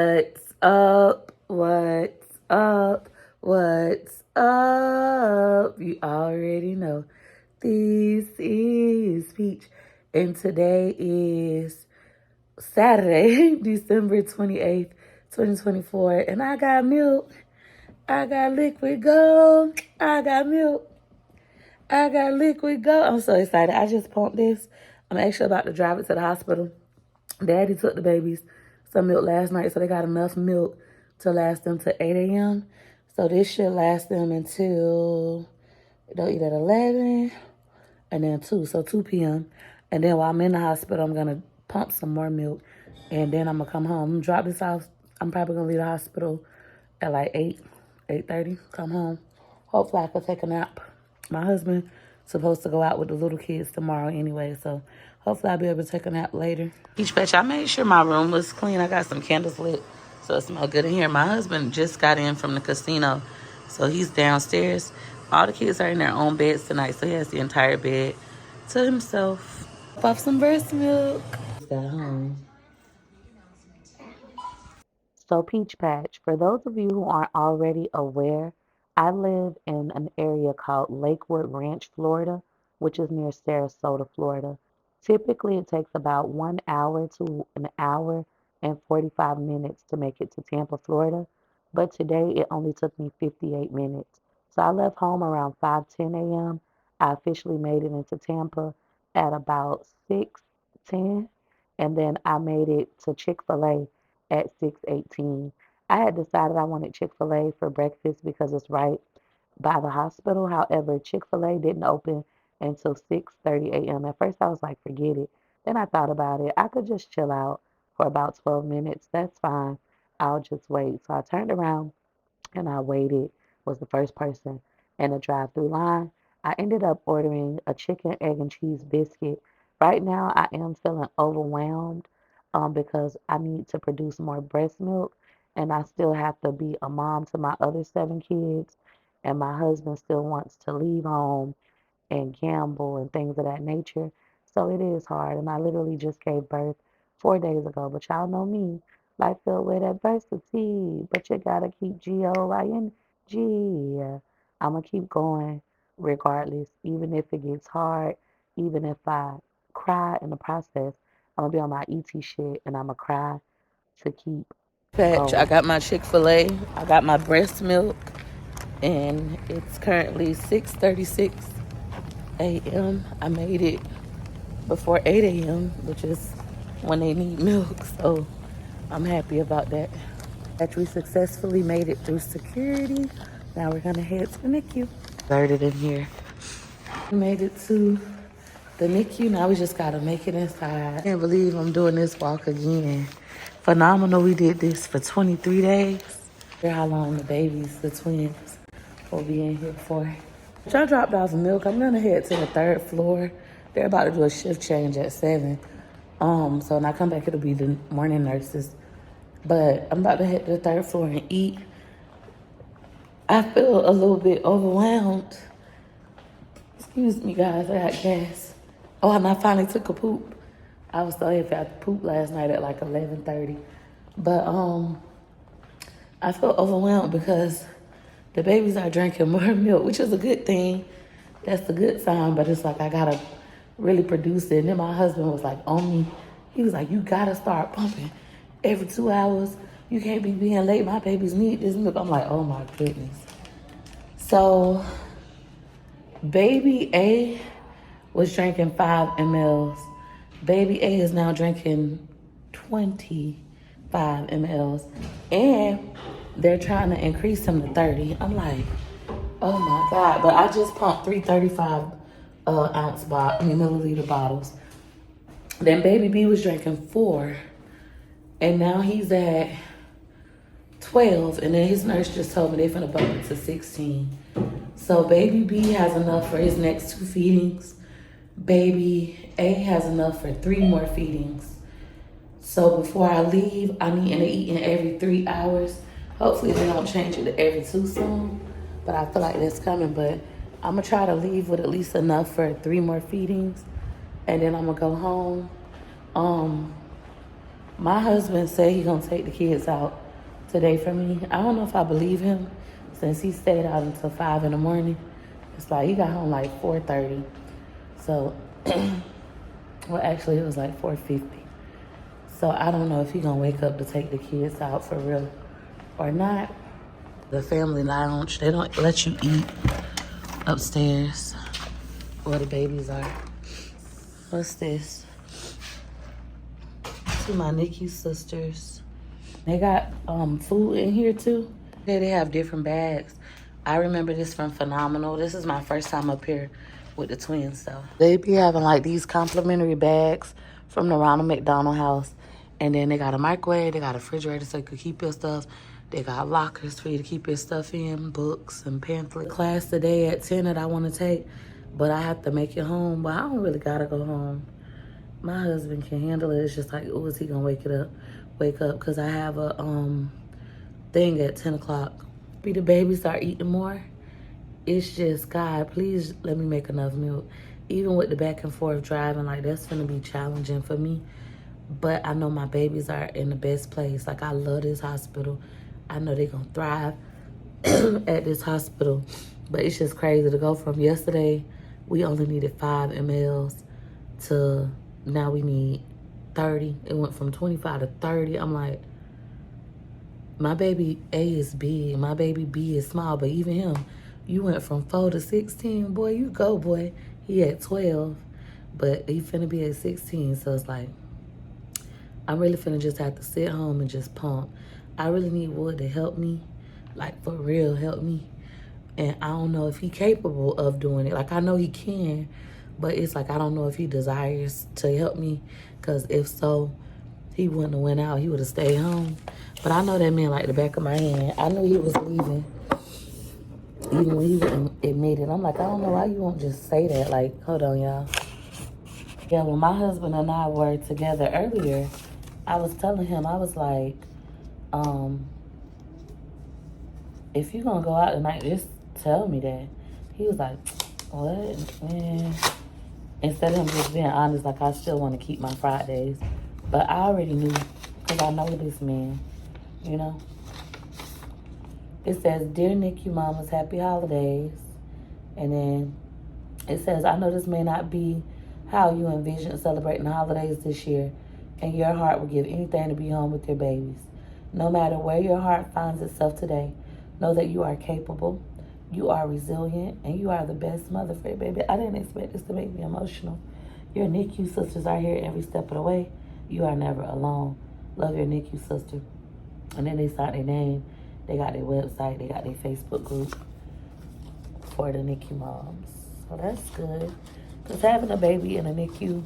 What's up? What's up? What's up? You already know. This is Peach, and today is Saturday, December 28th, 2024, and I got milk. I got liquid gold. I got milk. I got liquid gold. I'm so excited. I just pumped this. I'm actually about to drive it to the hospital. Daddy took the babies some milk last night, so they got enough milk to last them to 8 a.m. So this should last them until they'll eat at 11 and then 2, so 2 p.m. And then while I'm in the hospital, I'm going to pump some more milk, and then I'm going to come home, drop this off. I'm probably going to leave the hospital at like 8:30, come home. Hopefully I can take a nap. My husband's supposed to go out with the little kids tomorrow anyway, so hopefully I'll be able to take a nap later. Each batch, I made sure my room was clean. I got some candles lit, so it smells good in here. My husband just got in from the casino, so he's downstairs. All the kids are in their own beds tonight, so he has the entire bed to himself. Pop some breast milk. Got home. So Peach Patch, for those of you who aren't already aware, I live in an area called Lakewood Ranch, Florida, which is near Sarasota, Florida. Typically, it takes about 1 hour to an hour and 45 minutes to make it to Tampa, Florida. But today, it only took me 58 minutes. So I left home around 5:10 a.m. I officially made it into Tampa at about 6:10, and then I made it to Chick-fil-A at 6:18. I had decided I wanted Chick-fil-A for breakfast because it's right by the hospital. However, Chick-fil-A didn't open until 6:30 a.m. At first, I was like, forget it. Then I thought about it. I could just chill out for about 12 minutes. That's fine. I'll just wait. So I turned around and I waited, was the first person in the drive-through line. I ended up ordering a chicken, egg, and cheese biscuit. Right now, I am feeling overwhelmed because I need to produce more breast milk, and I still have to be a mom to my other 7 kids, and my husband still wants to leave home and gamble and things of that nature. So it is hard. And I literally just gave birth 4 days ago. But y'all know me, life filled with adversity. But you gotta keep GOING. I'm gonna keep going regardless, even if it gets hard, even if I cry in the process. I'm gonna be on my ET shit and I'm gonna cry to keep Patch, I got my Chick-fil-A, I got my breast milk, and it's currently 6:36 a.m. I made it before 8 a.m., which is when they need milk, so I'm happy about that. We successfully made it through security. Now we're gonna head to the NICU. Started in here. We made it to the NICU. Now we just gotta make it inside. I can't believe I'm doing this walk again. Phenomenal. We did this for 23 days. How long the babies, the twins, will be in here for. I dropped off milk. I'm gonna head to the 3rd floor. They're about to do a shift change at 7. So when I come back, it'll be the morning nurses. But I'm about to head to the 3rd floor and eat. I feel a little bit overwhelmed. Excuse me, guys. I got gas. Oh, and I finally took a poop. I was so happy I pooped last night at like 11:30. But I feel overwhelmed because the babies are drinking more milk, which is a good thing. That's a good sign, but it's like I gotta really produce it. And then my husband was like on me. He was like, you gotta start pumping every 2 hours. You can't be being late. My babies need this milk. I'm like, oh my goodness. So baby A was drinking 5 mLs. Baby A is now drinking 25 mLs. And they're trying to increase him to 30. I'm like, oh my God. But I just pumped 335 milliliter bottles. Then baby B was drinking 4. And now he's at 12. And then his nurse just told me they're finna bump it to 16. So baby B has enough for his next 2 feedings. Baby A has enough for 3 more feedings. So before I leave, I'm eating every 3 hours. Hopefully they don't change it to every 2 soon. But I feel like that's coming. But I'm going to try to leave with at least enough for 3 more feedings. And then I'm going to go home. My husband said he gonna take the kids out today for me. I don't know if I believe him since he stayed out until 5 in the morning. It's like he got home like 4:30. So, well, actually it was like 4:50. So I don't know if he gonna wake up to take the kids out for real or not. The family lounge, they don't let you eat upstairs where the babies are. What's this? To my Nicu sisters. They got food in here too. They have different bags. I remember this from Phenomenal. This is my first time up here with the twins though. They be having like these complimentary bags from the Ronald McDonald House. And then they got a microwave, they got a refrigerator so you can keep your stuff. They got lockers for you to keep your stuff in, books and pamphlets. Class today at 10 that I want to take, but I have to make it home. But I don't really gotta go home. My husband can handle it. It's just like, oh, is he gonna wake up? Because I have a thing at 10 o'clock. Be the baby start eating more. It's just, God, please let me make enough milk. Even with the back and forth driving, like that's gonna be challenging for me. But I know my babies are in the best place. Like I love this hospital. I know they're gonna thrive at this hospital. But it's just crazy to go from yesterday, we only needed 5 mLs to now we need 30. It went from 25 to 30. I'm like, my baby A is big, my baby B is small, but even him, you went from 4 to 16. Boy, you go, boy. He at 12, but he finna be at 16. So it's like, I'm really finna just have to sit home and just pump. I really need Wood to help me, like for real, help me. And I don't know if he's capable of doing it. Like I know he can, but it's like I don't know if he desires to help me. Because if so, he wouldn't have went out. He would have stayed home. But I know that man like the back of my hand. I knew he was leaving, even when he wouldn't admit it. I'm like, I don't know why you won't just say that. Like, hold on, y'all. Yeah, when my husband and I were together earlier, I was telling him, I was like, if you're going to go out tonight, just tell me that. He was like, what? Man. Instead of him just being honest, like, I still want to keep my Fridays. But I already knew, because I know this man, you know. It says, Dear Nicu Mamas, happy holidays. And then it says, I know this may not be how you envision celebrating the holidays this year, and your heart will give anything to be home with your babies. No matter where your heart finds itself today, know that you are capable, you are resilient, and you are the best mother for your baby. I didn't expect this to make me emotional. Your NICU sisters are here every step of the way. You are never alone. Love your NICU sister. And then they signed their name. They got their website. They got their Facebook group for the NICU moms. So that's good. Because having a baby in a NICU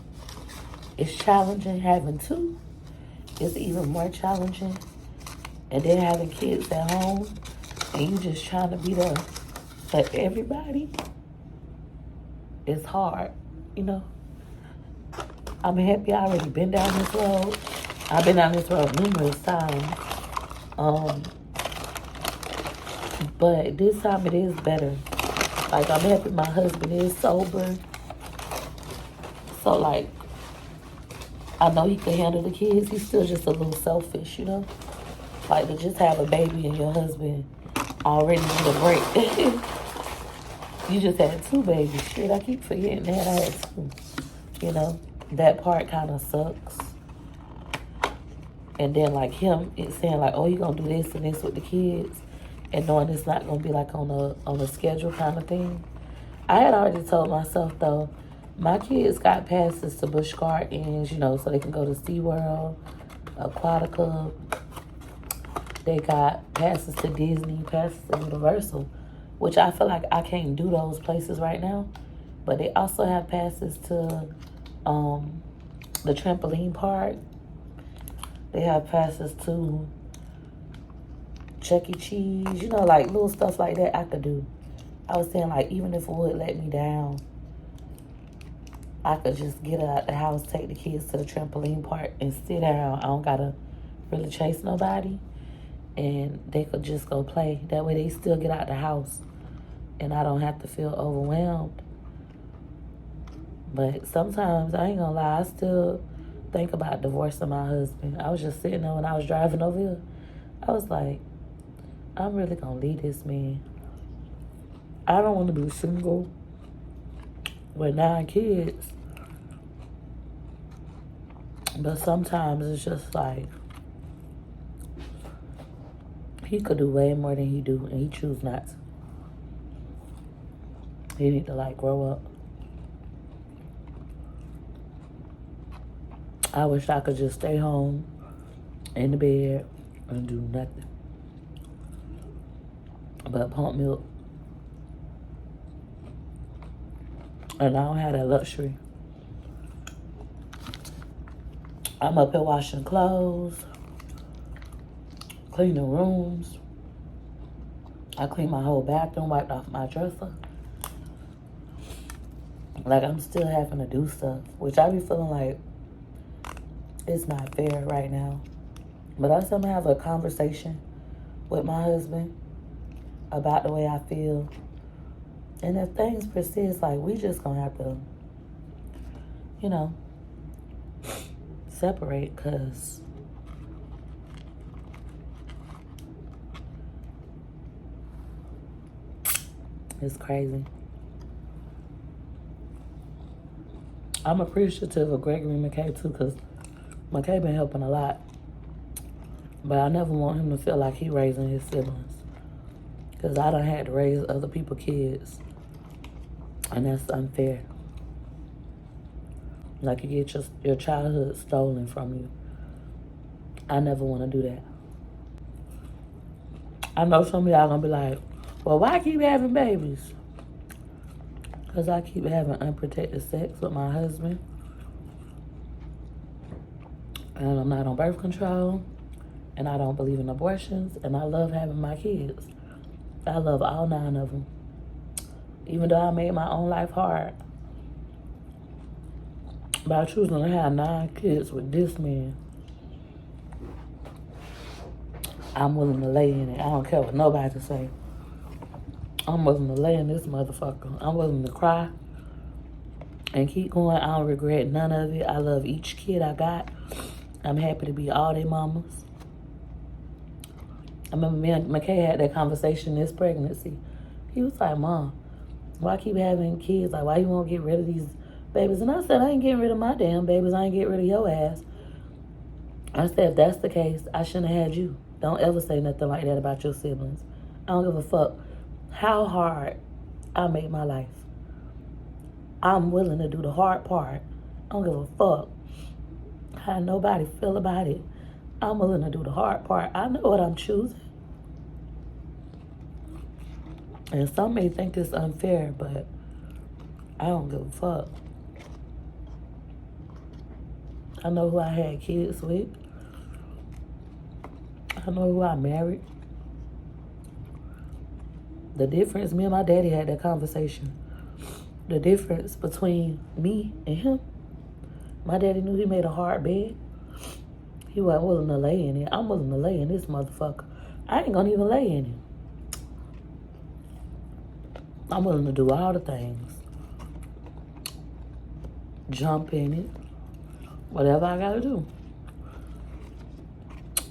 is challenging. Having two is even more challenging. And then having kids at home and you just trying to be there for everybody, it's hard, you know. I'm happy I already been down this road. I've been down this road numerous times. But this time it is better. Like, I'm happy my husband is sober. So, like, I know he can handle the kids. He's still just a little selfish, you know? Like, to just have a baby and your husband already need a break. You just had 2 babies. Shit, I keep forgetting that I had 2. You know? That part kind of sucks. And then, like, him, it's saying, like, oh, you gonna do this and this with the kids, and knowing it's not gonna be, like, on a schedule kind of thing. I had already told myself, though, my kids got passes to Busch Gardens, you know, so they can go to SeaWorld, Aquatica. They got passes to Disney, passes to Universal, which I feel like I can't do those places right now. But they also have passes to the trampoline park. They have passes to Chuck E. Cheese, you know, like little stuff like that I could do. I was saying, like, even if Wood let me down, I could just get out the house, take the kids to the trampoline park, and sit down. I don't gotta really chase nobody, and they could just go play. That way they still get out the house, and I don't have to feel overwhelmed. But sometimes, I ain't gonna lie, I still think about divorcing my husband. I was just sitting there when I was driving over here. I was like, I'm really gonna leave this man. I don't want to be single with 9 kids. But sometimes it's just like, he could do way more than he do, and he choose not to. He need to, like, grow up. I wish I could just stay home in the bed and do nothing but pump milk. And I don't have that luxury. I'm up here washing clothes, cleaning rooms. I cleaned my whole bathroom, wiped off my dresser. Like, I'm still having to do stuff, which I be feeling like it's not fair right now. But I still have a conversation with my husband about the way I feel. And if things persist, like, we just gonna have to, you know, separate, because it's crazy. I'm appreciative of Gregory McKay too, because McKay been helping a lot. But I never want him to feel like he raising his siblings, because I done had to raise other people's kids, and that's unfair. Like, you get your childhood stolen from you. I never want to do that. I know some of y'all gonna be like, well, why keep having babies? Because I keep having unprotected sex with my husband. And I'm not on birth control. And I don't believe in abortions. And I love having my kids. I love all 9 of them. Even though I made my own life hard. By choosing to have 9 kids with this man, I'm willing to lay in it. I don't care what nobody say. I'm willing to lay in this motherfucker. I'm willing to cry and keep going. I don't regret none of it. I love each kid I got. I'm happy to be all their mamas. I remember me and McKay had that conversation this pregnancy. He was like, Mom, why keep having kids? Like, why you won't get rid of these babies? And I said, I ain't getting rid of my damn babies. I ain't getting rid of your ass. I said, if that's the case, I shouldn't have had you. Don't ever say nothing like that about your siblings. I don't give a fuck how hard I make my life. I'm willing to do the hard part. I don't give a fuck how nobody feel about it. I'm willing to do the hard part. I know what I'm choosing. And some may think it's unfair, but I don't give a fuck. I know who I had kids with. I know who I married. The difference, me and my daddy had that conversation. The difference between me and him, my daddy knew he made a hard bed. He wasn't willing to lay in it. I'm willing to lay in this motherfucker. I ain't gonna even lay in it. I'm willing to do all the things. Jump in it. Whatever I gotta do,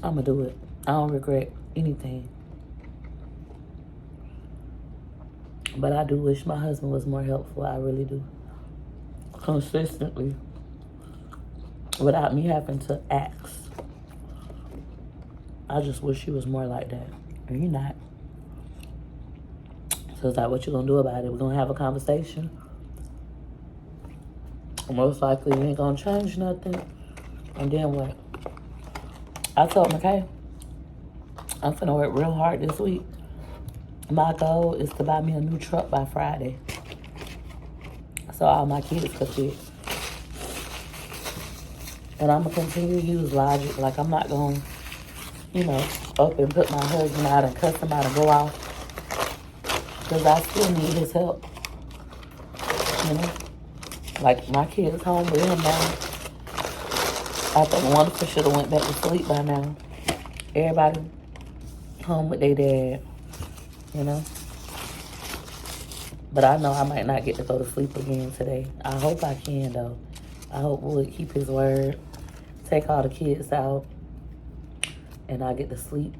I'ma do it. I don't regret anything. But I do wish my husband was more helpful. I really do. Consistently. Without me having to ask. I just wish he was more like that. And you're not. So it's like, what you gonna do about it? We're gonna have a conversation. Most likely you ain't gonna change nothing. And then what? I told McKay, I'm finna work real hard this week. My goal is to buy me a new truck by Friday, so all my kids could fit. And I'm gonna continue to use logic. Like, I'm not gonna, up and put my husband out and cuss him out and go off, because I still need his help. Like, my kid's home with him now. I think one of them should have went back to sleep by now. Everybody home with their dad. But I know I might not get to go to sleep again today. I hope I can, though. I hope Wood keep his word. take all the kids out and I get to sleep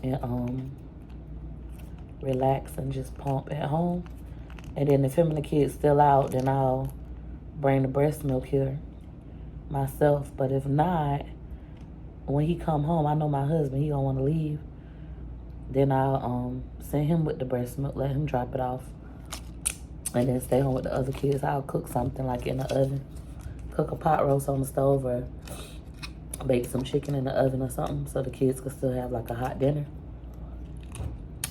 and relax and just pump at home. And then if him and the kids still out, then I'll bring the breast milk here myself. But if not, when he come home, I know my husband, he don't want to leave. Then I'll send him with the breast milk, let him drop it off, and then stay home with the other kids. I'll cook something like in the oven, cook a pot roast on the stove, or bake some chicken in the oven or something, so the kids can still have like a hot dinner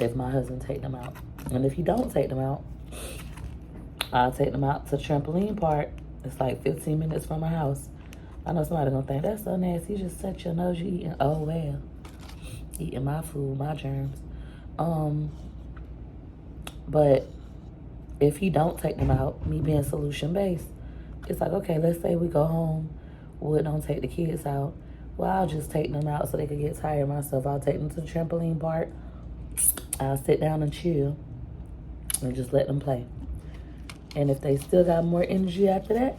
if my husband take them out. And if he don't take them out, I'll take them out to the trampoline park. It's like 15 minutes from my house. I know somebody gonna think, that's so nasty, you just touch your nose, you eating. Oh well, eating my food, my germs. But if he don't take them out, me being solution based, it's like, okay, let's say we go home, Wood don't take the kids out. Well, I'll just take them out so they can get tired myself. I'll take them to the trampoline park. I'll sit down and chill and just let them play. And if they still got more energy after that,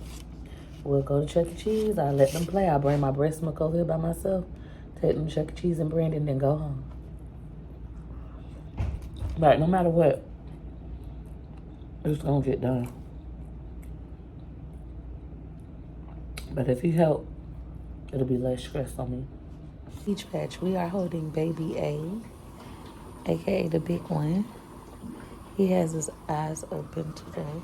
we'll go to Chuck E. Cheese. I'll let them play. I'll bring my breast milk over here by myself, take them to Chuck E. Cheese and Brandon, then go home. But no matter what, it's gonna get done. But if you help, it'll be less stress on me. Each batch, we are holding baby A, aka the big one. He has his eyes open today.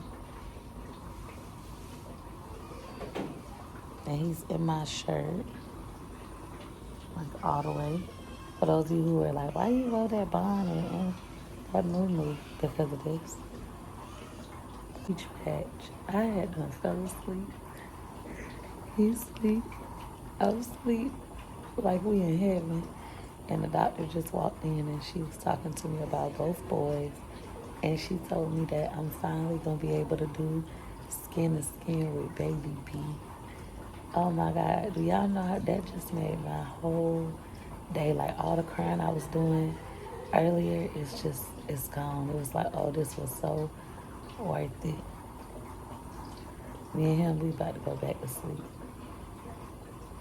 And he's in my shirt, like all the way. For those of you who are like, why you hold that bonnet and that moo-moo? Because of this. Each batch, I had done fell asleep. He's asleep. I'm asleep. Like we in heaven. And the doctor just walked in and she was talking to me about both boys. And she told me that I'm finally going to be able to do skin to skin with baby B. Oh my God, do y'all know how that just made my whole day, like all the crying I was doing earlier, it's gone. It was like, oh, this was so worth it. Me and him, we about to go back to sleep.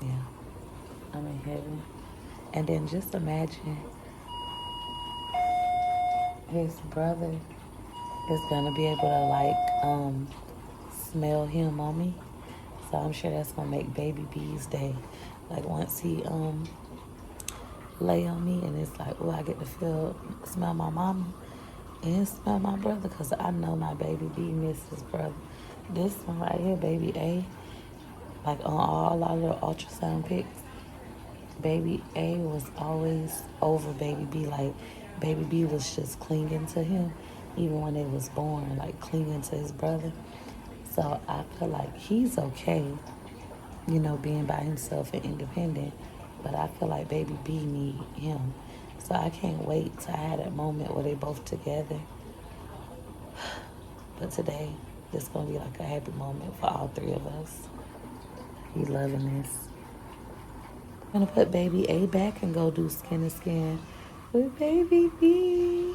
Yeah, I'm in heaven. And then just imagine his brother is gonna be able to like smell him on me. So I'm sure that's gonna make baby B's day. Like once he lay on me and it's like, oh, I get to smell my mama and smell my brother, because I know my baby B missed his brother. This one right here, baby A, like on all our little ultrasound pics, baby A was always over baby B. Like baby B was just clinging to him even when they was born, like clinging to his brother. So I feel like he's okay, you know, being by himself and independent. But I feel like baby B need him. So I can't wait till I have that moment where they both together. But today, it's going to be like a happy moment for all three of us. He loving this. I'm going to put baby A back and go do skin to skin with baby B.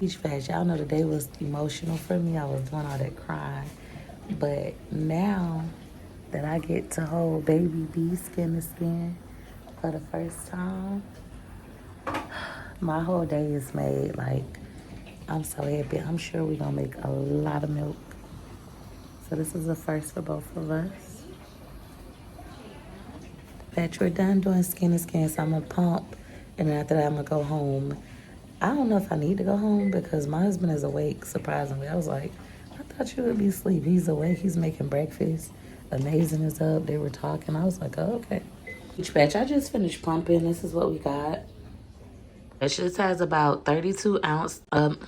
Each fast, y'all know the day was emotional for me. I was doing all that crying. But now that I get to hold baby B skin to skin for the first time, my whole day is made. Like, I'm so happy. I'm sure we're going to make a lot of milk. So this is a first for both of us. But we're done doing skin to skin, so I'm going to pump. And then after that, I'm going to go home. I don't know if I need to go home because my husband is awake, surprisingly. I was like, I thought you would be asleep. He's awake. He's making breakfast. Amazing is up. They were talking. I was like, oh, okay. Each batch, I just finished pumping. This is what we got. This has about 32 ounce.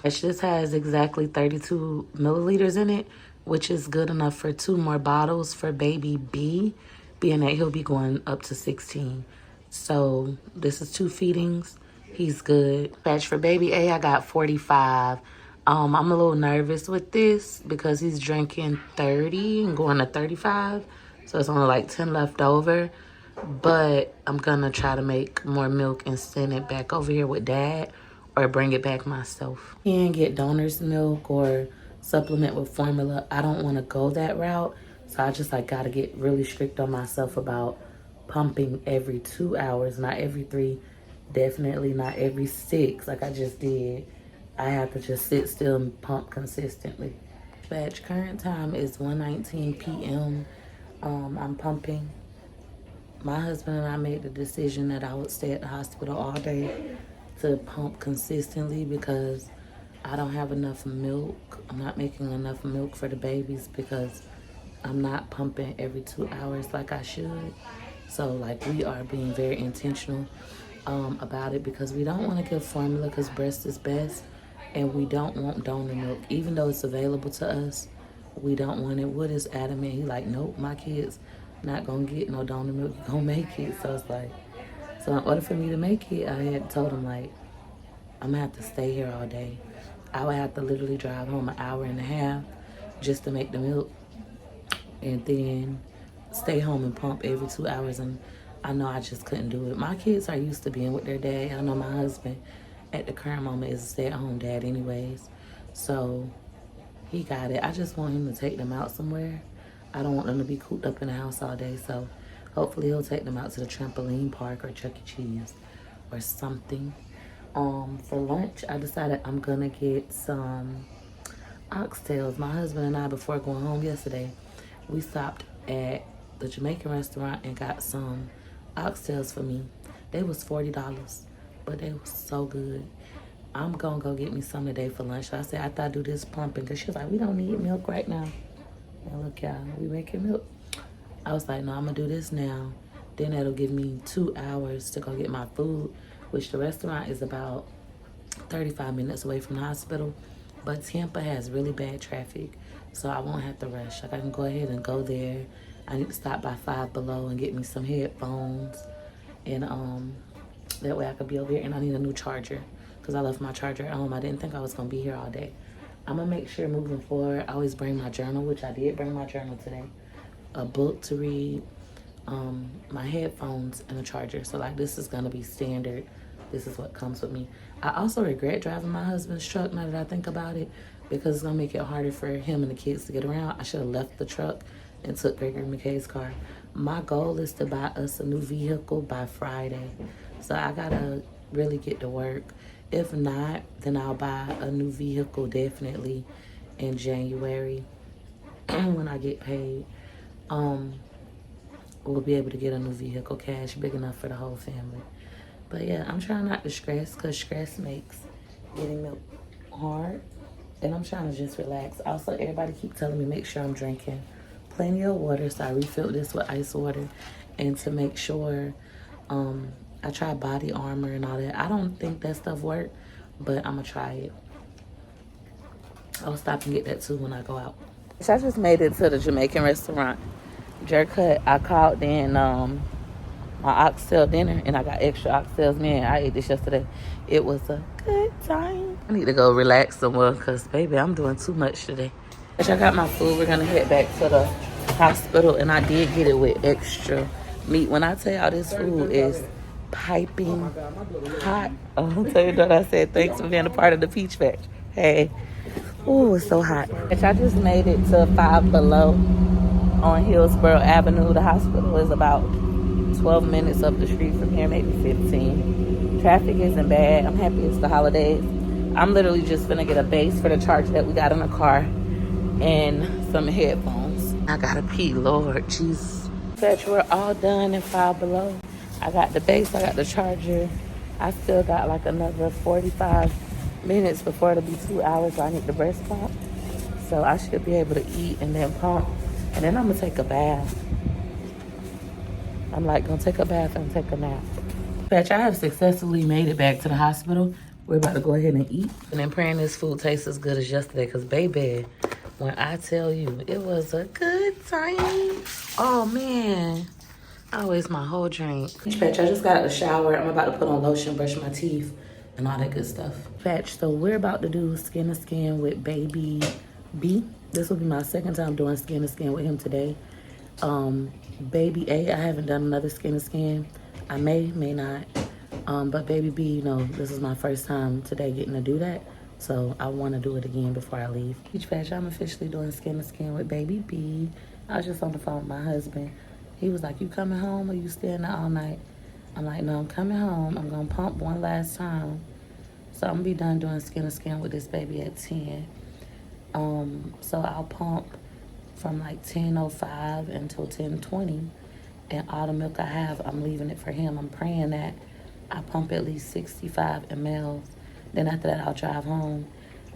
This has exactly 32 milliliters in it, which is good enough for 2 more bottles for baby B, being that he'll be going up to 16. So this is 2 feedings. He's good. Batch for baby A, I got 45. I'm a little nervous with this because he's drinking 30 and going to 35. So it's only like 10 left over. But I'm going to try to make more milk and send it back over here with Dad or bring it back myself. And get donor's milk or supplement with formula. I don't want to go that route. So I just like gotta get really strict on myself about pumping every 2 hours, not every 3, definitely not every 6 like I just did. I have to just sit still and pump consistently. Batch current time is 1:19 p.m. I'm pumping. My husband and I made the decision that I would stay at the hospital all day to pump consistently because I don't have enough milk. I'm not making enough milk for the babies because I'm not pumping every 2 hours like I should. So like we are being very intentional about it because we don't want to give formula because breast is best, and we don't want donor milk even though it's available to us. We don't want it. Wood is adamant. He like, nope, my kids not gonna get no donor milk. You gonna make it. So it's like, so in order for me to make it, I had told him like, I'm gonna have to stay here all day. I would have to literally drive home an hour and a half just to make the milk, and then stay home and pump every 2 hours. And I know I just couldn't do it. My kids are used to being with their dad. I know my husband at the current moment is a stay-at-home dad anyways. So he got it. I just want him to take them out somewhere. I don't want them to be cooped up in the house all day. So hopefully he'll take them out to the trampoline park or Chuck E. Cheese or something. For lunch, I decided I'm gonna get some oxtails. My husband and I, before going home yesterday, we stopped at the Jamaican restaurant and got some oxtails for me. They was $40, but they was so good. I'm gonna go get me some today for lunch. So I said, after I do this pumping, because she was like, we don't need milk right now. And look, y'all, we making milk. I was like, no, I'm gonna do this now. Then that'll give me 2 hours to go get my food, which the restaurant is about 35 minutes away from the hospital. But Tampa has really bad traffic, so I won't have to rush. Like I can go ahead and go there. I need to stop by Five Below and get me some headphones, and that way I could be over here. And I need a new charger because I left my charger at home. I didn't think I was gonna be here all day. I'm gonna make sure moving forward, I always bring my journal, which I did bring my journal today, a book to read, my headphones, and a charger. So like this is gonna be standard. This is what comes with me. I also regret driving my husband's truck now that I think about it, because it's gonna make it harder for him and the kids to get around. I should have left the truck and took Gregory McKay's car. My goal is to buy us a new vehicle by Friday. So I gotta really get to work. If not, then I'll buy a new vehicle definitely in January when I get paid. We'll be able to get a new vehicle cash big enough for the whole family. But yeah, I'm trying not to stress because stress makes getting milk hard. And I'm trying to just relax. Also, everybody keep telling me make sure I'm drinking plenty of water. So I refilled this with ice water. And to make sure, I try body armor and all that. I don't think that stuff works, but I'm going to try it. I'll stop and get that too when I go out. I just made it to the Jamaican restaurant. Jerk Hut. I called in my oxtail dinner, and I got extra oxtails. Man, I ate this yesterday. It was a good time. I need to go relax somewhere because, baby, I'm doing too much today. I got my food. We're going to head back to the hospital, and I did get it with extra meat. When I tell y'all this food is piping hot. I'll tell you what I said. Thanks for being a part of the Peach Patch. Hey. Ooh, it's so hot. I just made it to Five Below on Hillsborough Avenue. The hospital is about 12 minutes up the street from here, maybe 15. Traffic isn't bad. I'm happy it's the holidays. I'm literally just gonna get a base for the charger that we got in the car and some headphones. I gotta pee, Lord Jesus. Fetch, we're all done in Five Below. I got the base, I got the charger. I still got like another 45 minutes before it'll be 2 hours, so I need the breast pump. So I should be able to eat and then pump. And then I'm gonna take a bath. I'm like gonna take a bath and take a nap. Patch, I have successfully made it back to the hospital. We're about to go ahead and eat. And then praying this food tastes as good as yesterday, because baby, when I tell you, it was a good time. Oh man, I waste my whole drink. Patch, I just got out of the shower. I'm about to put on lotion, brush my teeth, and all that good stuff. Patch, so we're about to do skin to skin with baby B. This will be my second time doing skin to skin with him today. Baby A, I haven't done another skin to skin. I may not. But baby B, you know, this is my first time today getting to do that. So I want to do it again before I leave. Peach Patch, I'm officially doing skin to skin with baby B. I was just on the phone with my husband. He was like, "You coming home or you staying there all night?" I'm like, "No, I'm coming home. I'm gonna pump one last time. So I'm gonna be done doing skin to skin with this baby at 10. So I'll pump from like 10:05 until 10:20, and all the milk I have, I'm leaving it for him. I'm praying that I pump at least 65 mLs. Then after that, I'll drive home.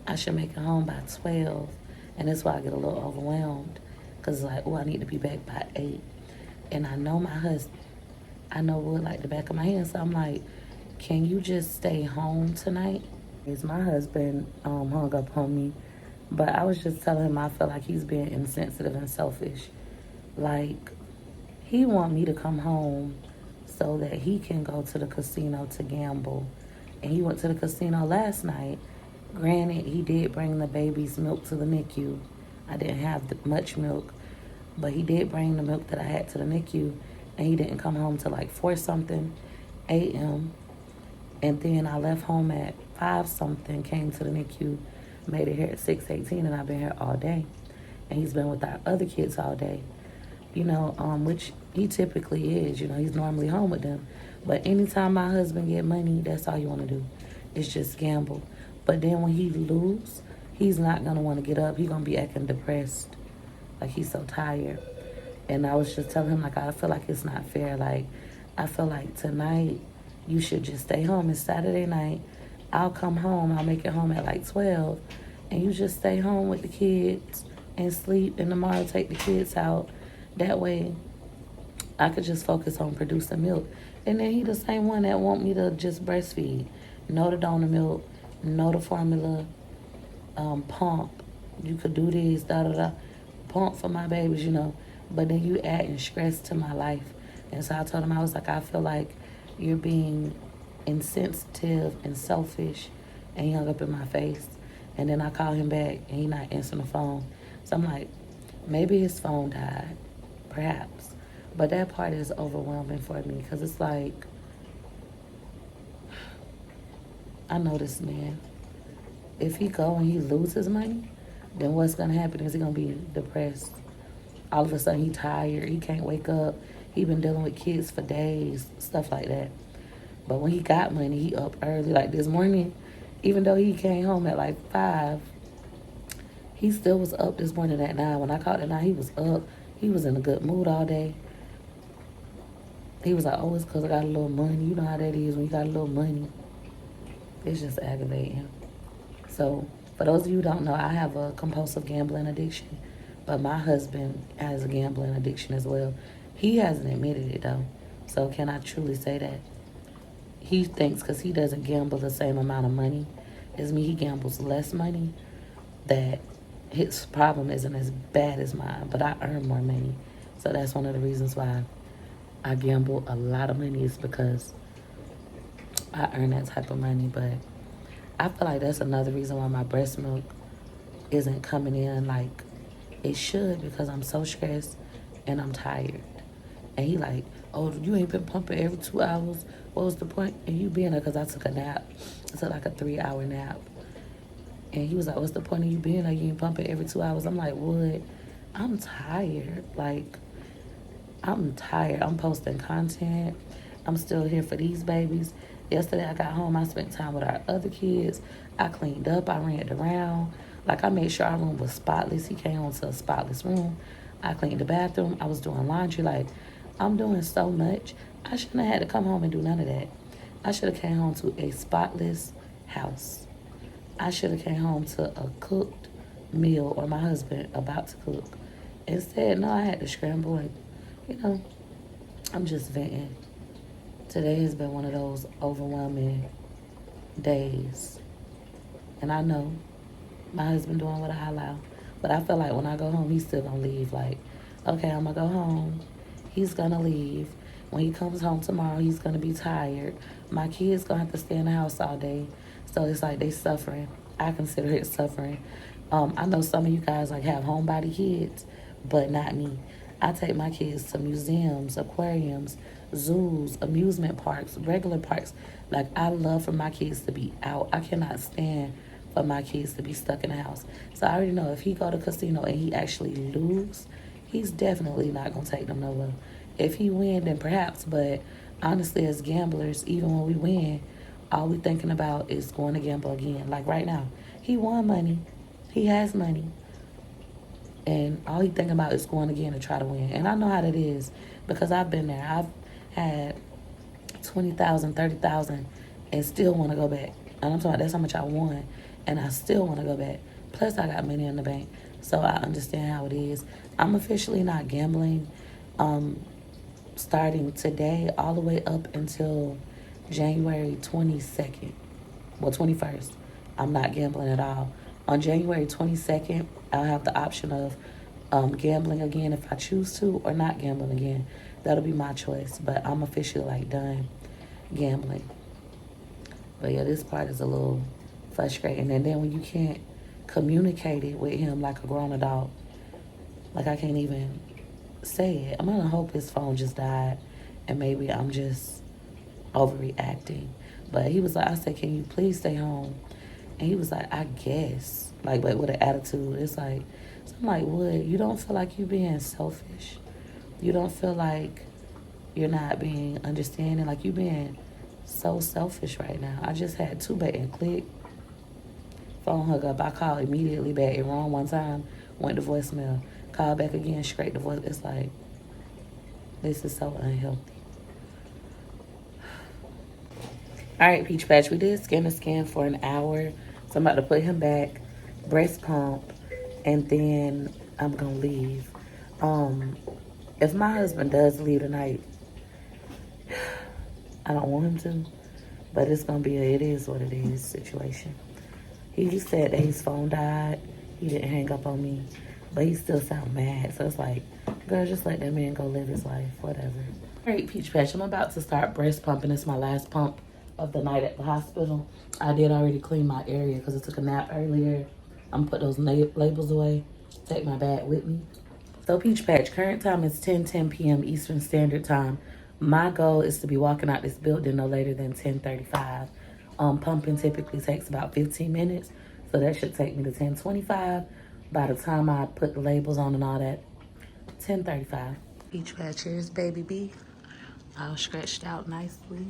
I should make it home by 12, and that's why I get a little overwhelmed, cause like, oh, I need to be back by 8, and I know my husband. I know Wood like the back of my hand, so I'm like, can you just stay home tonight? Is my husband hung up on me, but I was just telling him I feel like he's being insensitive and selfish. Like, he want me to come home so that he can go to the casino to gamble. And he went to the casino last night. Granted, he did bring the baby's milk to the NICU. I didn't have much milk, but he did bring the milk that I had to the NICU, and he didn't come home till like 4 something a.m. And then I left home at 5 something, came to the NICU, made it here at 6:18, and I've been here all day. And he's been with our other kids all day, which he typically is. He's normally home with them. But anytime my husband get money, that's all you want to do. It's just gamble. But then when he lose, he's not going to want to get up. He's going to be acting depressed. Like, he's so tired. And I was just telling him, like, I feel like it's not fair. Like, I feel like tonight you should just stay home. It's Saturday night. I'll come home. I'll make it home at like 12. And you just stay home with the kids and sleep. And tomorrow take the kids out. That way I could just focus on producing milk. And then he the same one that want me to just breastfeed. Know the donor milk. Know the formula. Pump. You could do this, da da da. Pump for my babies. But then you adding stress to my life. And so I told him, I was like, I feel like you're being insensitive and selfish. And he hung up in my face. And then I called him back and he not answering the phone. So I'm like, maybe his phone died. Perhaps. But that part is overwhelming for me because it's like, I know this man. If he go and he loses money, then what's going to happen is he going to be depressed. All of a sudden he tired. He can't wake up. He been dealing with kids for days, stuff like that. But when he got money, he up early. Like this morning, even though he came home at like 5, he still was up this morning at 9. When I called at 9, he was up. He was in a good mood all day. He was like, oh, it's because I got a little money. You know how that is when you got a little money. It's just aggravating. So, for those of you who don't know, I have a compulsive gambling addiction. But my husband has a gambling addiction as well. He hasn't admitted it, though. So, can I truly say that? He thinks because he doesn't gamble the same amount of money as me, he gambles less money, that his problem isn't as bad as mine. But I earn more money. So, that's one of the reasons why I gamble a lot of money, is because I earn that type of money. But I feel like that's another reason why my breast milk isn't coming in like it should, because I'm so stressed and I'm tired. And he like, oh, you ain't been pumping every 2 hours. What was the point? And you being there, because I took a nap. I took like a 3-hour nap. And he was like, what's the point of you being there? You ain't pumping every 2 hours. I'm like, what? I'm tired. Like, I'm tired. I'm posting content. I'm still here for these babies. Yesterday I got home. I spent time with our other kids. I cleaned up. I ran around. Like, I made sure our room was spotless. He came home to a spotless room. I cleaned the bathroom. I was doing laundry. Like, I'm doing so much. I shouldn't have had to come home and do none of that. I should have came home to a spotless house. I should have came home to a cooked meal, or my husband about to cook. Instead, no, I had to scramble and, you know, I'm just venting. Today has been one of those overwhelming days. And I know my husband doing what I allow. But I feel like when I go home, he's still going to leave. Like, okay, I'm going to go home. He's going to leave. When he comes home tomorrow, he's going to be tired. My kids going to have to stay in the house all day. So it's like they suffering. I consider it suffering. I know some of you guys like have homebody kids, but not me. I take my kids to museums, aquariums, zoos, amusement parks, regular parks. Like, I love for my kids to be out. I cannot stand for my kids to be stuck in the house. So I already know if he go to casino and he actually lose, he's definitely not gonna take them nowhere. If he win, then perhaps. But honestly, as gamblers, even when we win, all we thinking about is going to gamble again. Like right now, he won money, he has money, and all he thinking about is going again to try to win. And I know how that is because I've been there. I've had 20,000, 30,000, and still want to go back. And I'm talking about that's how much I won, and I still want to go back. Plus, I got money in the bank, so I understand how it is. I'm officially not gambling, starting today all the way up until January 22nd. Well, 21st. I'm not gambling at all. On January 22nd, I'll have the option of gambling again if I choose to, or not gambling again. That'll be my choice. But I'm officially like done gambling. But yeah, this part is a little frustrating. And then when you can't communicate it with him like a grown adult, like I can't even say it. I'm gonna hope his phone just died and maybe I'm just overreacting. But he was like, I said, can you please stay home? And he was like, I guess. Like, but with an attitude. It's like, so I'm like, what? You don't feel like you're being selfish? You don't feel like you're not being understanding? Like, you being so selfish right now. I just had two bait and click. Phone hung up. I called immediately back. It wrong one time. Went to voicemail. Called back again, straight to voice. It's like, this is so unhealthy. All right, Peach Patch, we did skin to skin for an hour. So I'm about to put him back, breast pump, and then I'm gonna leave. If my husband does leave tonight, I don't want him to, but it's gonna be a it is what it is situation. He said that his phone died. He didn't hang up on me, but he still sound mad. So it's like, girl, just let that man go live his life, whatever. All right, Peach Patch, I'm about to start breast pumping. It's my last pump of the night at the hospital. I did already clean my area because I took a nap earlier. I'm gonna put those labels away, take my bag with me. So Peach Patch, current time is 10:10 p.m. Eastern Standard Time. My goal is to be walking out this building no later than 10:35. Pumping typically takes about 15 minutes, so that should take me to 10:25. By the time I put the labels on and all that, 10:35. Peach Patch, here's baby B, all stretched out nicely.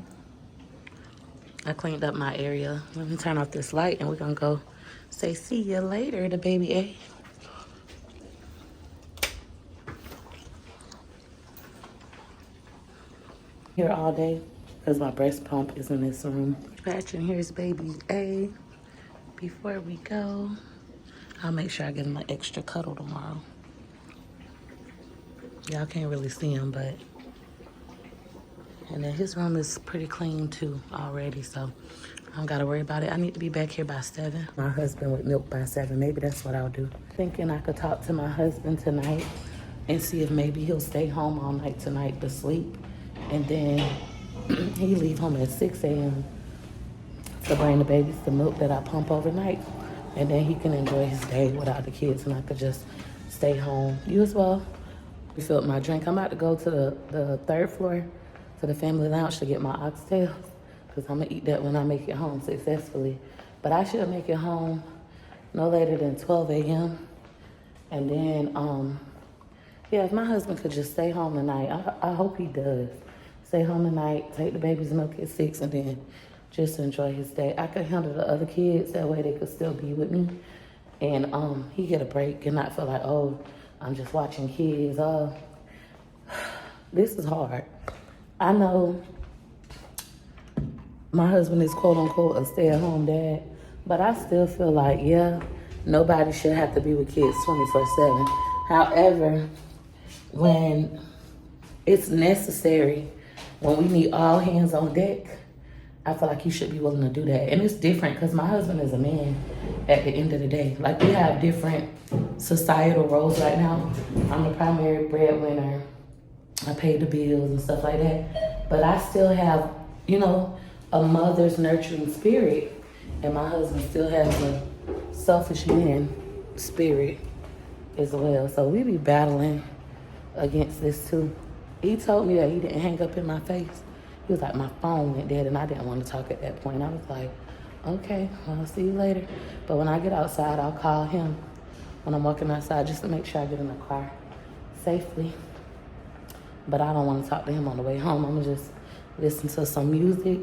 I cleaned up my area. Let me turn off this light and we're gonna go say see you later to baby A. Here all day because my breast pump is in this room. Patching, here's baby A. Before we go, I'll make sure I give him an extra cuddle tomorrow. Y'all can't really see him, but and then his room is pretty clean too already, so I don't gotta worry about it. I need to be back here by 7. My husband with milk by 7. Maybe that's what I'll do. Thinking I could talk to my husband tonight and see if maybe he'll stay home all night tonight to sleep. And then he leave home at 6 a.m. to bring the babies the milk that I pump overnight. And then he can enjoy his day without the kids and I could just stay home. You as well. Refilled my drink. I'm about to go to the 3rd floor to the family lounge to get my oxtails because I'm gonna eat that when I make it home successfully. But I should make it home no later than 12 a.m. And then, yeah, if my husband could just stay home tonight, I hope he does. Stay home tonight, take the baby's milk at 6, and then just enjoy his day. I could handle the other kids, that way they could still be with me. And he get a break and not feel like, oh, I'm just watching kids. This is hard. I know my husband is quote unquote a stay-at-home dad, but I still feel like, yeah, nobody should have to be with kids 24/7. However, when it's necessary, when we need all hands on deck, I feel like you should be willing to do that. And it's different because my husband is a man at the end of the day. Like, we have different societal roles right now. I'm the primary breadwinner. I pay the bills and stuff like that. But I still have, you know, a mother's nurturing spirit. And my husband still has a selfish man spirit as well. So we be battling against this too. He told me that he didn't hang up in my face. He was like, my phone went dead and I didn't want to talk at that point. I was like, okay, I'll see you later. But when I get outside, I'll call him when I'm walking outside just to make sure I get in the car safely. But I don't want to talk to him on the way home. I'm going to just listen to some music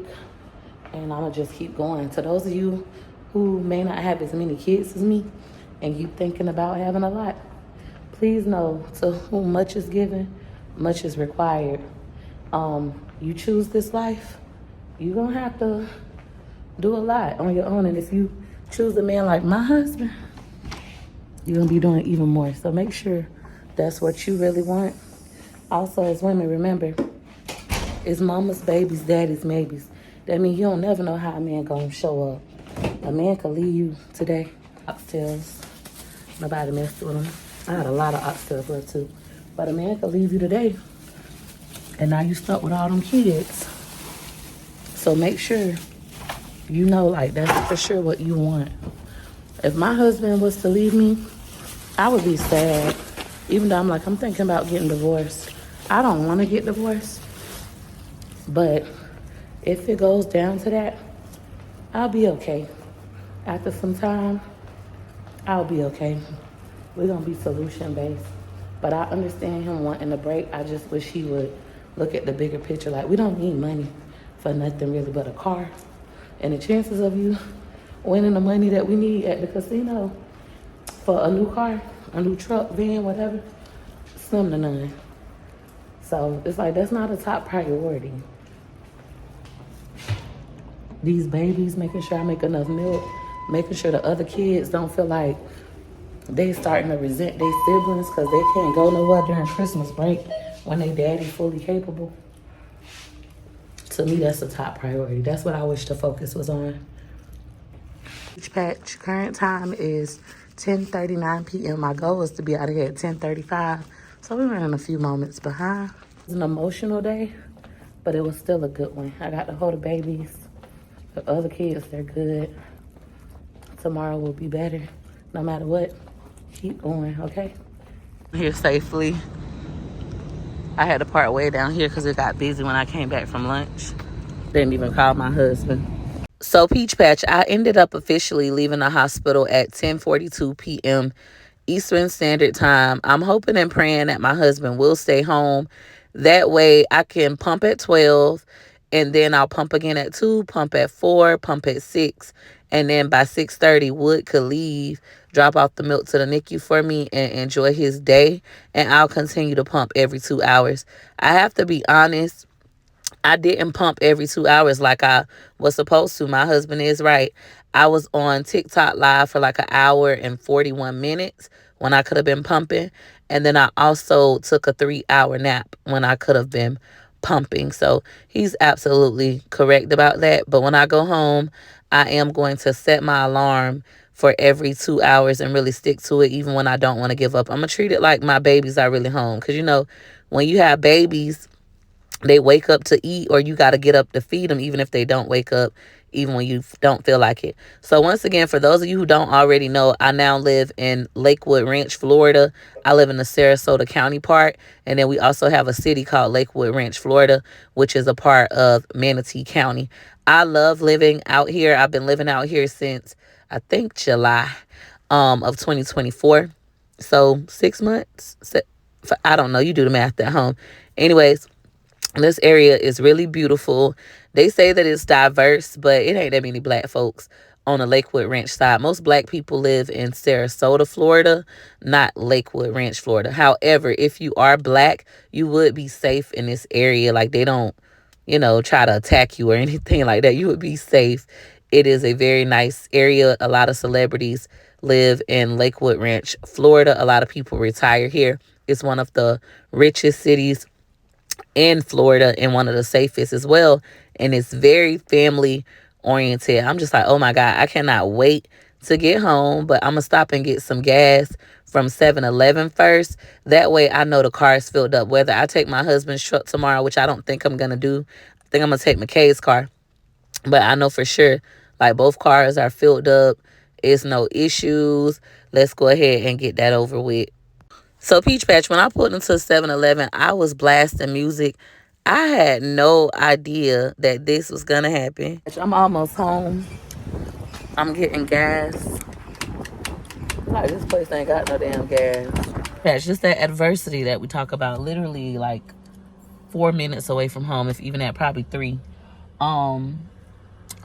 and I'm going to just keep going. To those of you who may not have as many kids as me and you thinking about having a lot, please know to whom much is given, much is required. You choose this life, you're going to have to do a lot on your own. And if you choose a man like my husband, you're going to be doing even more. So make sure that's what you really want. Also, as women, remember, it's mama's babies, daddy's maybes. That means you don't never know how a man gonna show up. A man can leave you today. Oxtails, nobody messed with them. I had a lot of oxtails left too. But a man can leave you today, and now you stuck with all them kids. So make sure you know, like, that's for sure what you want. If my husband was to leave me, I would be sad. Even though I'm thinking about getting divorced. I don't want to get divorced. But if it goes down to that, I'll be okay. After some time, I'll be okay. We're going to be solution-based. But I understand him wanting a break. I just wish he would look at the bigger picture. Like, we don't need money for nothing really but a car. And the chances of you winning the money that we need at the casino for a new car, a new truck, van, whatever, slim to none. So it's like, that's not a top priority. These babies, making sure I make enough milk, making sure the other kids don't feel like they starting to resent their siblings because they can't go nowhere during Christmas break when they daddy fully capable. To me, that's the top priority. That's what I wish the focus was on. Beach Patch, current time is 10:39 p.m. My goal is to be out of here at 10:35. So we're running a few moments behind. It was an emotional day, but it was still a good one. I got to hold the babies. The other kids, they're good. Tomorrow will be better. No matter what, keep going, okay? Here safely. I had to park way down here because it got busy when I came back from lunch. Didn't even call my husband. So Peach Patch, I ended up officially leaving the hospital at 10:42 p.m. Eastern Standard Time. I'm hoping and praying that my husband will stay home. That way I can pump at 12 and then I'll pump again at 2, pump at 4, pump at 6. And then by 6:30, Wood could leave, drop off the milk to the Nicu for me and enjoy his day. And I'll continue to pump every 2 hours. I have to be honest, I didn't pump every 2 hours like I was supposed to. My husband is right. I was on TikTok live for like an hour and 41 minutes when I could have been pumping. And then I also took a 3-hour nap when I could have been pumping. So he's absolutely correct about that. But when I go home, I am going to set my alarm for every 2 hours and really stick to it even when I don't want to give up. I'm going to treat it like my babies are really home. Because, you know, when you have babies, they wake up to eat or you got to get up to feed them even if they don't wake up, even when you don't feel like it. So once again, for those of you who don't already know, I now live in Lakewood Ranch, Florida. I live in the Sarasota County part. And then we also have a city called Lakewood Ranch, Florida, which is a part of Manatee County. I love living out here. I've been living out here since, I think, July of 2024. So 6 months. I don't know. You do the math at home. Anyways, this area is really beautiful. They say that it's diverse, but it ain't that many black folks on the Lakewood Ranch side. Most black people live in Sarasota, Florida, not Lakewood Ranch, Florida. However, if you are black, you would be safe in this area. Like, they don't, you know, try to attack you or anything like that. You would be safe. It is a very nice area. A lot of celebrities live in Lakewood Ranch, Florida. A lot of people retire here. It's one of the richest cities in Florida and one of the safest as well. And it's very family oriented. I'm just like, oh my God, I cannot wait to get home. But I'm going to stop and get some gas from 7-Eleven first. That way I know the car is filled up. Whether I take my husband's truck tomorrow, which I don't think I'm going to do. I think I'm going to take McKay's car. But I know for sure, like, both cars are filled up. It's no issues. Let's go ahead and get that over with. So Peach Patch, when I pulled into 7-Eleven, I was blasting music. I had no idea that this was going to happen. I'm almost home. I'm getting gas. Like, this place ain't got no damn gas. That's just that adversity that we talk about. Literally like 4 minutes away from home, if even at probably 3.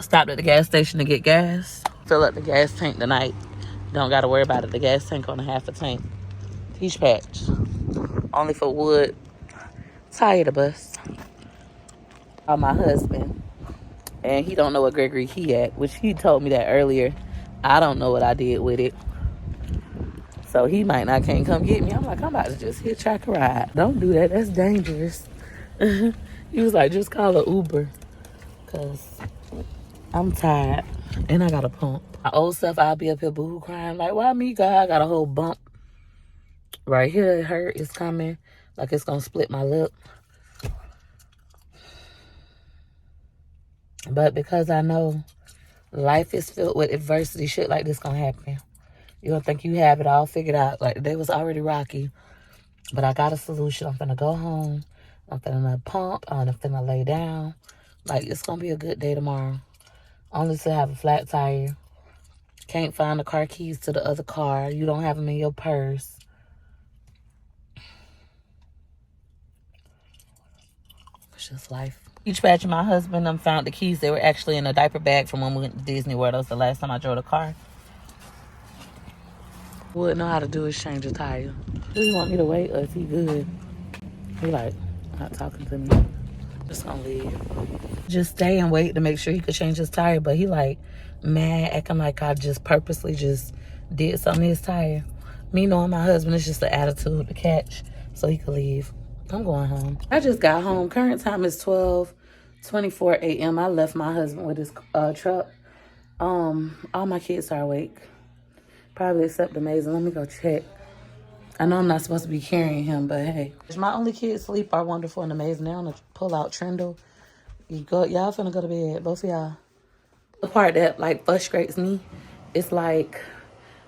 Stopped at the gas station to get gas. Fill up the gas tank tonight. Don't gotta worry about it. The gas tank on a half a tank. Peach patch. Only for wood. Tired of bus. My husband. And he don't know what Gregory Key at, which he told me that earlier. I don't know what I did with it. So he might not can't come get me. I'm like, I'm about to just hitchhike a ride. Don't do that. That's dangerous. He was like, just call an Uber. Because I'm tired. And I got a pump. My old stuff, I'll be up here boo crying. Like, why me, God? I got a whole bump. Right here, it hurt. It's coming. Like it's going to split my lip. But because I know life is filled with adversity, shit like this going to happen. You don't think you have it all figured out. Like, they was already rocky. But I got a solution. I'm finna go home. I'm finna pump. I'm finna lay down. Like, it's gonna be a good day tomorrow. Only to have a flat tire. Can't find the car keys to the other car. You don't have them in your purse. It's just life. Each batch of my husband found the keys. They were actually in a diaper bag from when we went to Disney World. That was the last time I drove the car. Wouldn't know how to do is change a tire. Do you want me to wait or is he good? He like, not talking to me. Just gonna leave. Just stay and wait to make sure he could change his tire. But he like mad, acting like I just purposely just did something to his tire. Me knowing my husband is just an attitude to catch so he could leave. I'm going home. I just got home. Current time is 12:24 a.m. I left my husband with his truck. All my kids are awake. Probably except Amazing. Let me go check. I know I'm not supposed to be carrying him, but hey. My only kids sleep are Wonderful and Amazing. They're on a pull-out trindle. Y'all finna go to bed, both of y'all. The part that like frustrates me, it's like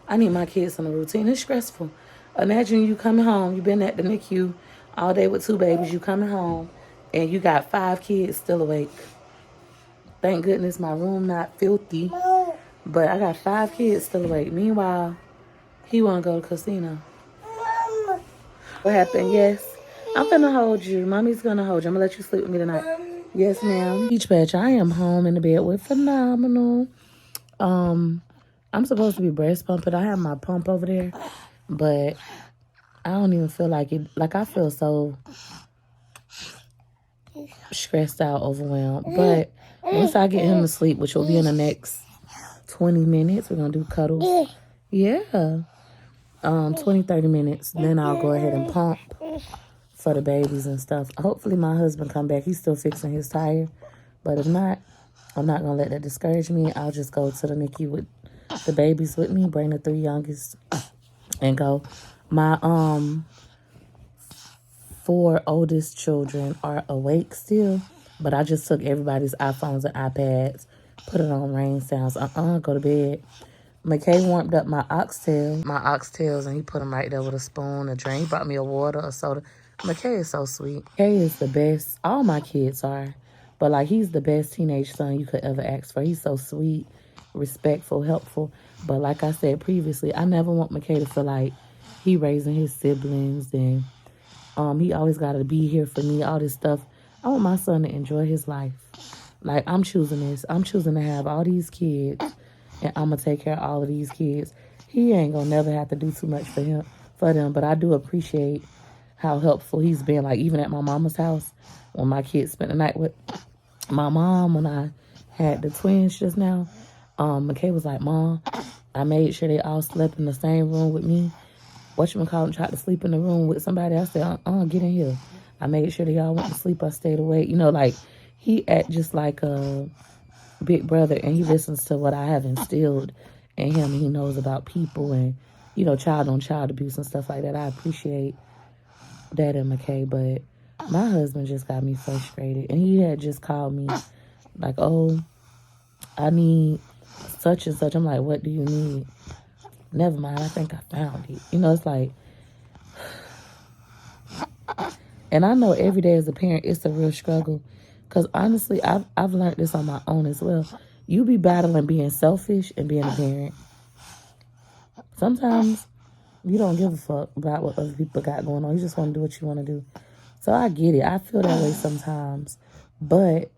I need my kids on a routine. It's stressful. Imagine you coming home, you've been at the NICU all day with 2 babies, you coming home, and you got 5 kids still awake. Thank goodness my room not filthy, but I got 5 kids still awake. Meanwhile, he wanna go to casino. What happened? Yes. I'm gonna hold you. Mommy's gonna hold you. I'm gonna let you sleep with me tonight. Yes, ma'am. Peach Patch, I am home in the bed with Phenomenal. I'm supposed to be breast pumping. I have my pump over there, but I don't even feel like it. Like, I feel so stressed out, overwhelmed. But once I get him to sleep, which will be in the next 20 minutes, we're gonna do cuddles. Yeah. 20, 30 minutes. Then I'll go ahead and pump for the babies and stuff. Hopefully my husband come back. He's still fixing his tire. But if not, I'm not going to let that discourage me. I'll just go to the NICU with the babies with me, bring the 3 youngest, and go. My 4 oldest children are awake still, but I just took everybody's iPhones and iPads, put it on rain sounds. Go to bed. McKay warmed up my oxtails, and he put them right there with a spoon, a drink. He brought me a water, a soda. McKay is so sweet. McKay is the best. All my kids are. But, like, he's the best teenage son you could ever ask for. He's so sweet, respectful, helpful. But like I said previously, I never want McKay to feel like he raising his siblings and he always got to be here for me, all this stuff. I want my son to enjoy his life. Like, I'm choosing this. I'm choosing to have all these kids, and I'm going to take care of all of these kids. He ain't going to never have to do too much for them, but I do appreciate how helpful he's been. Like, even at my mama's house, when my kids spent the night with my mom, when I had the twins just now, McKay was like, Mom, I made sure they all slept in the same room with me. Whatchamacallit tried to sleep in the room with somebody. I said, get in here. I made sure they all went to sleep. I stayed awake. You know, like, he act just like a big brother, and he listens to what I have instilled in him. He knows about people and, you know, child on child abuse and stuff like that. I appreciate that in McKay, but my husband just got me frustrated. And he had just called me like, oh, I need such and such. I'm like, what do you need? Never mind, I think I found it. You know, it's like, and I know every day as a parent, it's a real struggle. Because honestly, I've learned this on my own as well. You be battling being selfish and being a parent. Sometimes You don't give a fuck about what other people got going on. You just want to do what you want to do. So I get it. I feel that way sometimes. But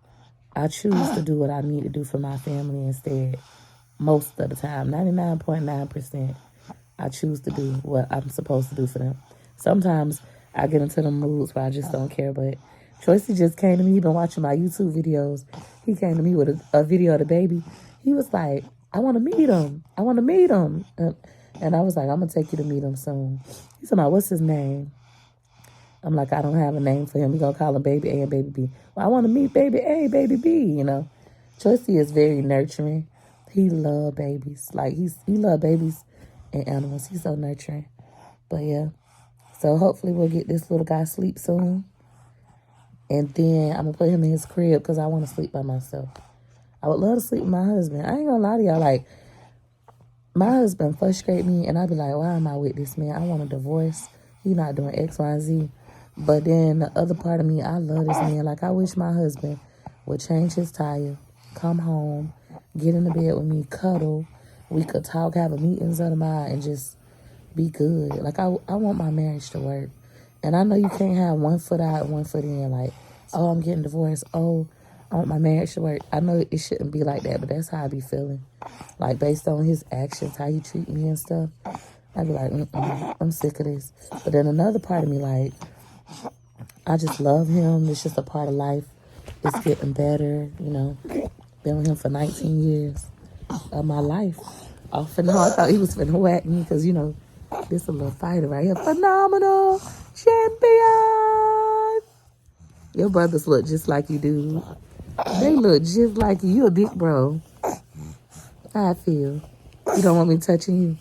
I choose to do what I need to do for my family instead. Most of the time. 99.9%. I choose to do what I'm supposed to do for them. Sometimes I get into the moods where I just don't care. But Choicey just came to me. He been watching my YouTube videos. He came to me with a video of the baby. He was like, I want to meet him. I want to meet him. And I was like, I'm going to take you to meet him soon. He said, what's his name? I'm like, I don't have a name for him. We going to call him Baby A and Baby B. Well, I want to meet Baby A, Baby B, you know. Choicey is very nurturing. He love babies. Like, he love babies and animals. He's so nurturing. But, yeah. So, hopefully, we'll get this little guy sleep soon. And then I'm going to put him in his crib because I want to sleep by myself. I would love to sleep with my husband. I ain't going to lie to y'all. Like, my husband frustrate me, and I be like, why am I with this man? I want a divorce. He not doing X, Y, and Z. But then the other part of me, I love this man. Like, I wish my husband would change his tire, come home, get in the bed with me, cuddle. We could talk, have a meetings of the mind, and just be good. Like, I want my marriage to work. And I know you can't have one foot out and one foot in. Like, oh, I'm getting divorced. Oh, I want my marriage to work. I know it shouldn't be like that, but that's how I be feeling. Like, based on his actions, how he treat me and stuff. I be like, I'm sick of this. But then another part of me, like, I just love him. It's just a part of life. It's getting better, you know. Been with him for 19 years of my life. Off and on, I thought he was finna whack me because, you know, this a little fighter right here. Phenomenal champion. Your brothers look just like you, dude. They look just like you. You a big bro. How I feel. You don't want me touching you?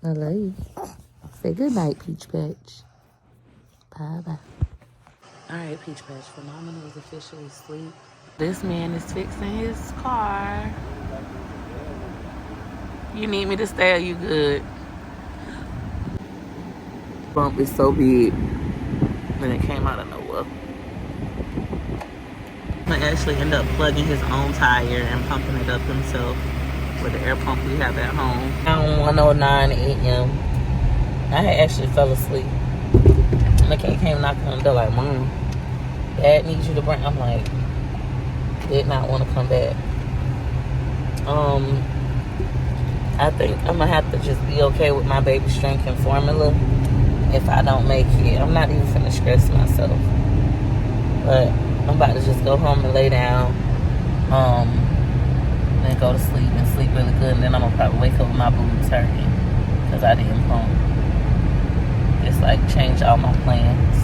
I love you. Say good night, Peach Patch. Bye-bye. All right, Peach Patch. Phenomenal is officially asleep. This man is fixing his car. You need me to stay or you good? Bump is so big. Then it came out of nowhere. I actually end up plugging his own tire and pumping it up himself with the air pump we have at home. Around 1:09 a.m. I had actually fell asleep. And the kid came knocking on the door like, Mom, Dad needs you to bring. I'm like, did not want to come back. I think I'm gonna have to just be okay with my baby's drinking formula if I don't make it. I'm not even finna stress myself. But I'm about to just go home and lay down. Then go to sleep and sleep really good. And then I'm gonna probably wake up with my boobs hurting because I didn't pump. Just like change all my plans.